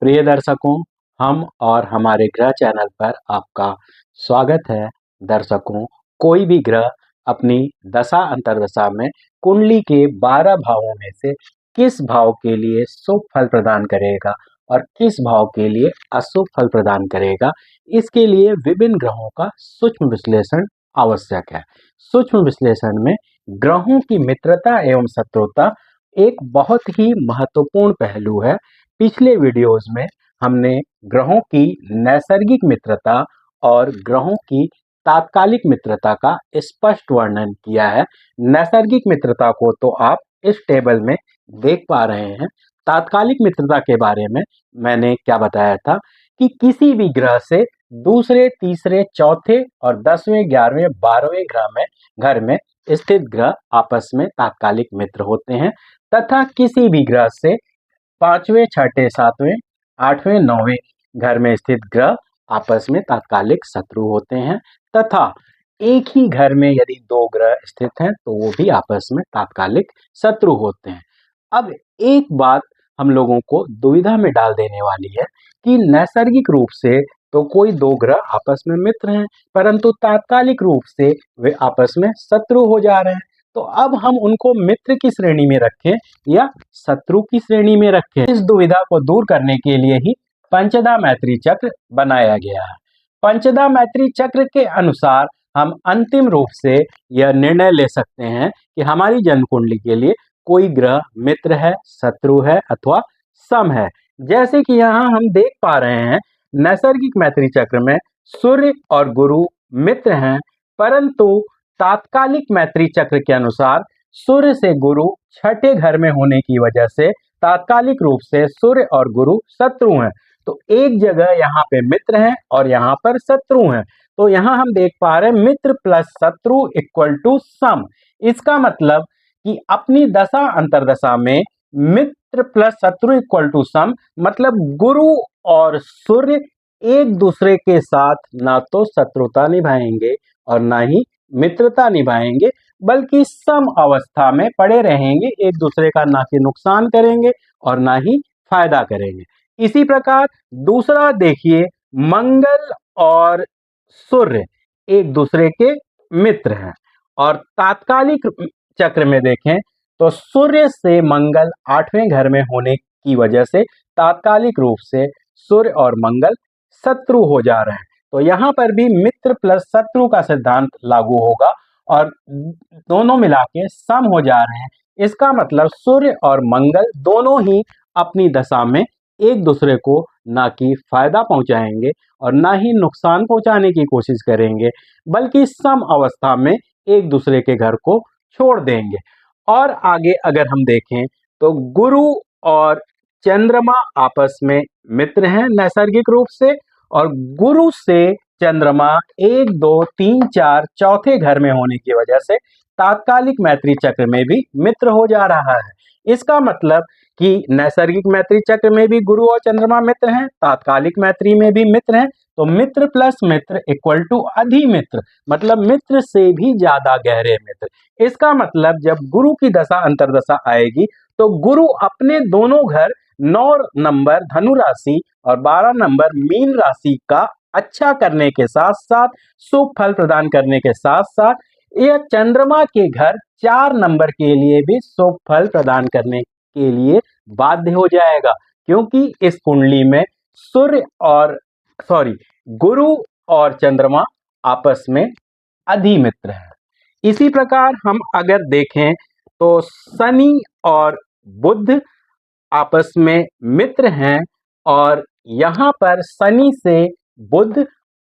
प्रिय दर्शकों, हम और हमारे ग्रह चैनल पर आपका स्वागत है। दर्शकों, कोई भी ग्रह अपनी दशा अंतर्दशा में कुंडली के 12 भावों में से किस भाव के लिए शुभ फल प्रदान करेगा और किस भाव के लिए अशुभ फल प्रदान करेगा, इसके लिए विभिन्न ग्रहों का सूक्ष्म विश्लेषण आवश्यक है। सूक्ष्म विश्लेषण में ग्रहों की मित्रता एवं शत्रुता एक बहुत ही महत्वपूर्ण पहलू है। पिछले वीडियोस में हमने ग्रहों की नैसर्गिक मित्रता और ग्रहों की तात्कालिक मित्रता का स्पष्ट वर्णन किया है। नैसर्गिक मित्रता को तो आप इस टेबल में देख पा रहे हैं। तात्कालिक मित्रता के बारे में मैंने क्या बताया था कि किसी भी ग्रह से दूसरे, तीसरे, चौथे और 10वें, 11वें, 12वें घर में स्थित ग्रह आपस में तात्कालिक मित्र होते हैं तथा किसी भी ग्रह से 5वें, 6ठे, 7वें, 8वें, 9वें घर में स्थित ग्रह आपस में तात्कालिक शत्रु होते हैं तथा एक ही घर में यदि दो ग्रह स्थित हैं तो वो भी आपस में तात्कालिक शत्रु होते हैं। अब एक बात हम लोगों को दुविधा में डाल देने वाली है कि नैसर्गिक रूप से तो कोई दो ग्रह आपस में मित्र हैं, परंतु तात्कालिक रूप से वे आपस में शत्रु हो जा रहे हैं। तो अब हम उनको मित्र की श्रेणी में रखें या शत्रु की श्रेणी में रखें, इस दुविधा को दूर करने के लिए ही पंचदा मैत्री चक्र बनाया गया है। पंचदा मैत्री चक्र के अनुसार हम अंतिम रूप से यह निर्णय ले सकते हैं कि हमारी जन्म कुंडली के लिए कोई ग्रह मित्र है, शत्रु है अथवा सम है। जैसे कि यहाँ हम देख पा रहे हैं, नैसर्गिक मैत्री चक्र में सूर्य और गुरु मित्र हैं, परंतु तात्कालिक मैत्री चक्र के अनुसार सूर्य से गुरु 6ठे घर में होने की वजह से तात्कालिक रूप से सूर्य और गुरु शत्रु हैं। तो एक जगह यहाँ पे मित्र हैं और यहाँ पर शत्रु हैं। तो यहाँ हम देख पा रहे हैं मित्र प्लस शत्रु इक्वल टू सम। इसका मतलब कि अपनी दशा अंतर्दशा में मित्र प्लस शत्रु इक्वल टू सम, मतलब गुरु और सूर्य एक दूसरे के साथ ना तो शत्रुता निभाएंगे और ना ही मित्रता निभाएंगे, बल्कि सम अवस्था में पड़े रहेंगे, एक दूसरे का ना कि नुकसान करेंगे और ना ही फायदा करेंगे। इसी प्रकार दूसरा देखिए, मंगल और सूर्य एक दूसरे के मित्र हैं और तात्कालिक चक्र में देखें तो सूर्य से मंगल 8वें घर में होने की वजह से तात्कालिक रूप से सूर्य और मंगल शत्रु हो जा रहे हैं। तो यहाँ पर भी मित्र प्लस शत्रु का सिद्धांत लागू होगा और दोनों मिला के सम हो जा रहे हैं। इसका मतलब सूर्य और मंगल दोनों ही अपनी दशा में एक दूसरे को ना कि फायदा पहुंचाएंगे और ना ही नुकसान पहुंचाने की कोशिश करेंगे, बल्कि सम अवस्था में एक दूसरे के घर को छोड़ देंगे। और आगे अगर हम देखें तो गुरु और चंद्रमा आपस में मित्र हैं नैसर्गिक रूप से, और गुरु से चंद्रमा 1, 2, 3, 4 चौथे घर में होने की वजह से तात्कालिक मैत्री चक्र में भी मित्र हो जा रहा है। इसका मतलब कि नैसर्गिक मैत्री चक्र में भी गुरु और चंद्रमा मित्र हैं, तात्कालिक मैत्री में भी मित्र हैं। तो मित्र प्लस मित्र इक्वल टू अधिमित्र, मतलब मित्र से भी ज्यादा गहरे मित्र। इसका मतलब जब गुरु की दशा अंतर्दशा आएगी तो गुरु अपने दोनों घर 9 नंबर धनु राशि और 12 नंबर मीन राशि का अच्छा करने के साथ साथ शुभ फल प्रदान करने के साथ साथ यह चंद्रमा के घर 4 नंबर के लिए भी शुभ फल प्रदान करने के लिए बाध्य हो जाएगा, क्योंकि इस कुंडली में गुरु और चंद्रमा आपस में अधिमित्र है। इसी प्रकार हम अगर देखें तो शनि और बुध आपस में मित्र हैं और यहाँ पर शनि से बुध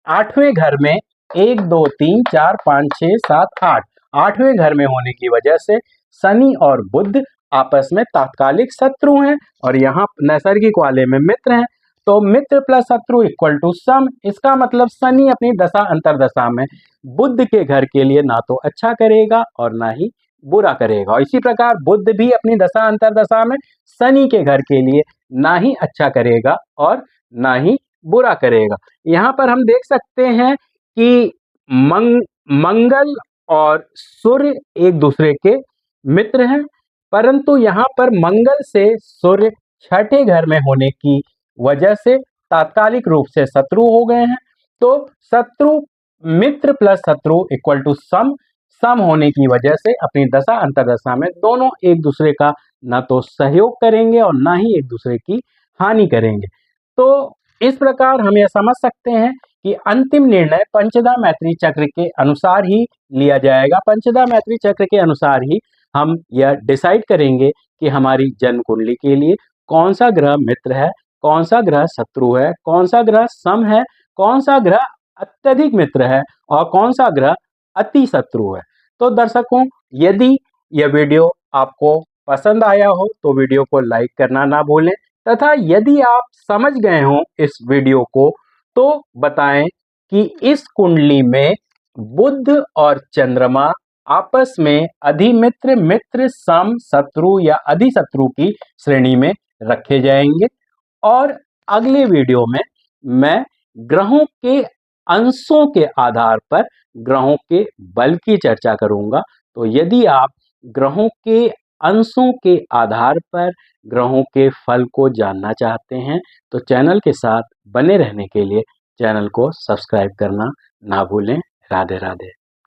8वें घर में 1, 2, 3, 4, 5, 6, 7, 8 8वें घर में होने की वजह से शनि और बुध आपस में तात्कालिक शत्रु हैं और यहाँ नैसर्गिक वाले में मित्र हैं। तो मित्र प्लस शत्रु इक्वल टू सम। इसका मतलब शनि अपनी दशा अंतर्दशा में बुध के घर के लिए ना तो अच्छा करेगा और ना ही बुरा करेगा, और इसी प्रकार बुध भी अपनी दशा अंतर्दशा में शनि के घर के लिए ना ही अच्छा करेगा और ना ही बुरा करेगा। यहाँ पर हम देख सकते हैं कि मंगल और सूर्य एक दूसरे के मित्र हैं, परंतु यहाँ पर मंगल से सूर्य 6ठे घर में होने की वजह से तात्कालिक रूप से शत्रु हो गए हैं। तो शत्रु मित्र प्लस शत्रु इक्वल टू सम, सम होने की वजह से अपनी दशा अंतर्दशा में दोनों एक दूसरे का ना तो सहयोग करेंगे और ना ही एक दूसरे की हानि करेंगे। तो इस प्रकार हम यह समझ सकते हैं कि अंतिम निर्णय पंचदा मैत्री चक्र के अनुसार ही लिया जाएगा। पंचदा मैत्री चक्र के अनुसार ही हम यह डिसाइड करेंगे कि हमारी जन्म कुंडली के लिए कौन सा ग्रह मित्र है, कौन सा ग्रह शत्रु है, कौन सा ग्रह सम है, कौन सा ग्रह अत्यधिक मित्र है और कौन सा ग्रह अति शत्रु है। तो दर्शकों, यदि यह वीडियो आपको पसंद आया हो तो वीडियो को लाइक करना ना भूलें, तथा यदि आप समझ गए हों इस वीडियो को तो बताएं कि इस कुंडली में बुध और चंद्रमा आपस में अधिमित्र, मित्र, सम, शत्रु या अधिशत्रु की श्रेणी में रखे जाएंगे। और अगले वीडियो में मैं ग्रहों के अंशों के आधार पर ग्रहों के बल की चर्चा करूंगा। तो यदि आप ग्रहों के अंशों के आधार पर ग्रहों के फल को जानना चाहते हैं तो चैनल के साथ बने रहने के लिए चैनल को सब्सक्राइब करना ना भूलें। राधे राधे।